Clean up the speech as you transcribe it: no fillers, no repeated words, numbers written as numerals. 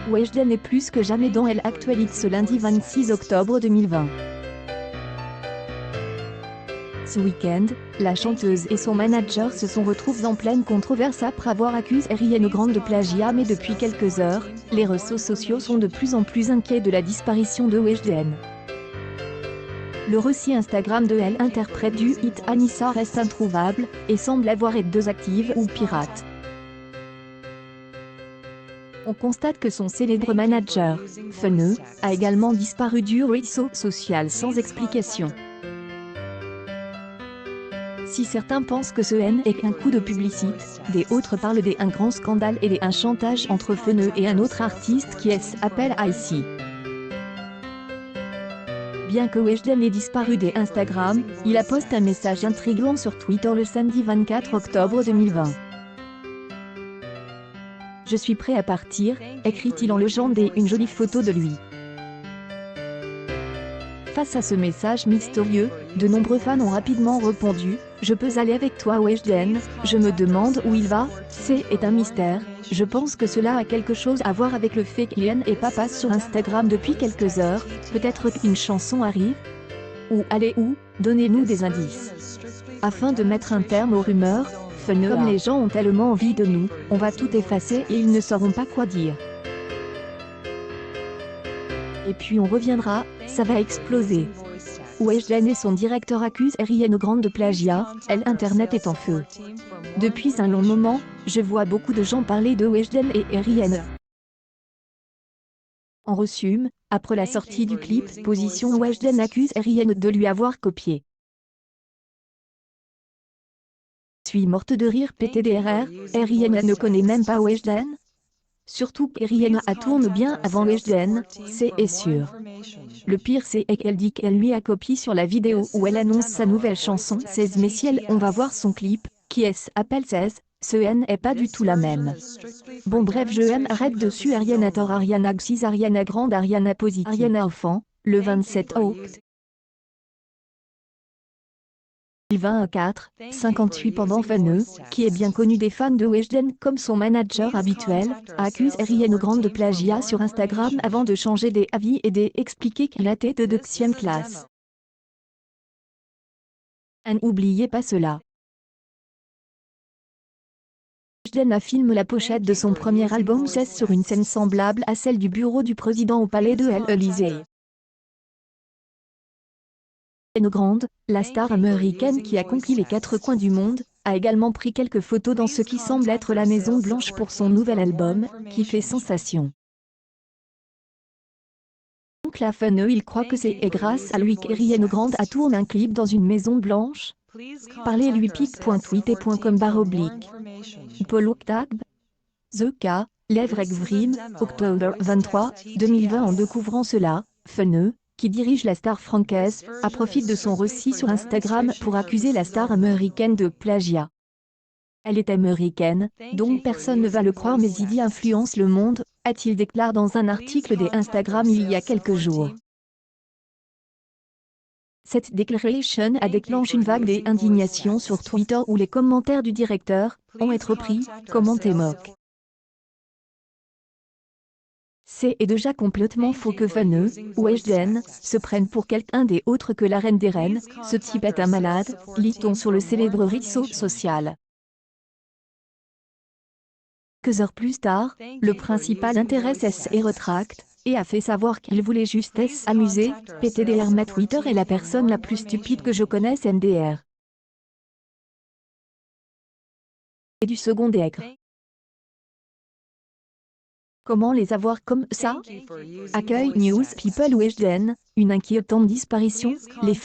Weshden est plus que jamais dans l'actualité ce lundi 26 octobre 2020. Ce week-end, la chanteuse et son manager se sont retrouvés en pleine controverse après avoir accusé Ariana Grande de plagiat, mais depuis quelques heures, les réseaux sociaux sont de plus en plus inquiets de la disparition de Weshden. Le récit Instagram de elle, interprète du hit Anissa, reste introuvable, et semble avoir été désactive ou pirate. On constate que son célèbre manager, Feneu, a également disparu du réseau social sans explication. Si certains pensent que ce N est qu'un coup de publicité, des autres parlent d'un grand scandale et d'un chantage entre Feneu et un autre artiste qui s'appelle Icy. Bien que Weshden ait disparu des Instagram, il a posté un message intriguant sur Twitter le samedi 24 octobre 2020. « Je suis prêt à partir », écrit-il en légendant une jolie photo de lui. Face à ce message mystérieux, de nombreux fans ont rapidement répondu « Je peux aller avec toi Weshden, je me demande où il va, c'est un mystère, je pense que cela a quelque chose à voir avec le fait qu'il n'est pas passé sur Instagram depuis quelques heures, peut-être qu'une chanson arrive ? Ou allez où, donnez-nous des indices. » Afin de mettre un terme aux rumeurs, Feneu, comme les gens ont tellement envie de nous, on va tout effacer et ils ne sauront pas quoi dire. Et puis on reviendra, ça va exploser. Weshden et son directeur accusent Ariana Grande de plagiat, Internet est en feu. Depuis un long moment, je vois beaucoup de gens parler de Weshden et Ariana. En resume, après la sortie du clip, Position, Weshden accuse Ariana de lui avoir copié. Je suis morte de rire PTDRR, Ariana ne connaît même pas Weshden. Surtout qu'Ariana tourne bien avant Weshden, c'est sûr. Le pire c'est qu'elle dit qu'elle lui a copié sur la vidéo où elle annonce sa nouvelle chanson 16 mais si on va voir son clip, qui s'appelle 16, ce N est pas du tout la même. Bon bref arrête dessus Ariana Tor Ariana Xis Ariana Grande Ariana Positive Ariana Enfant, le 27 octobre 2024, 58 pendant Feneu, qui est bien connu des fans de Weshden comme son manager habituel, accuse Ariana Grande de plagiat sur Instagram avant de changer d'avis et d'expliquer qu'il était de deuxième classe. N'oubliez pas cela. Weshden filme la pochette de son premier album 16 sur une scène semblable à celle du bureau du président au palais de l'Élysée. Ariana Grande, la star américaine qui a conquis les quatre coins du monde, a également pris quelques photos dans ce qui semble être la Maison Blanche pour son nouvel album, qui fait sensation. Donc la Feneu, il croit que c'est grâce à lui qu'Ariana Grande a tourné un clip dans une Maison Blanche. Parlez-lui pic.tweeté.com /. Paul Octag, The K, Levrek Vrim, octobre 23, 2020. En découvrant cela, Feneu, qui dirige la star française, profite de son récit sur Instagram pour accuser la star américaine de plagiat. Elle est américaine, donc personne ne va le croire mais Zidi influence le monde, a-t-il déclaré dans un article d'Instagram il y a quelques jours. Cette déclaration a déclenché une vague d'indignation sur Twitter où les commentaires du directeur ont été repris, commentés moquent. C'est déjà complètement faux que Feneu, Weshden, se prenne pour quelqu'un d'autre que la reine des reines, ce type est un malade, lit-on sur le célèbre réseau social. Quelques heures plus tard, le principal intérêt est retracte, et a fait savoir qu'il voulait juste s'amuser, PTDR mais Twitter est la personne la plus stupide que je connaisse MDR. Et du second degré. Comment les avoir comme ça? Accueil News People Weshden, une inquiétante disparition, les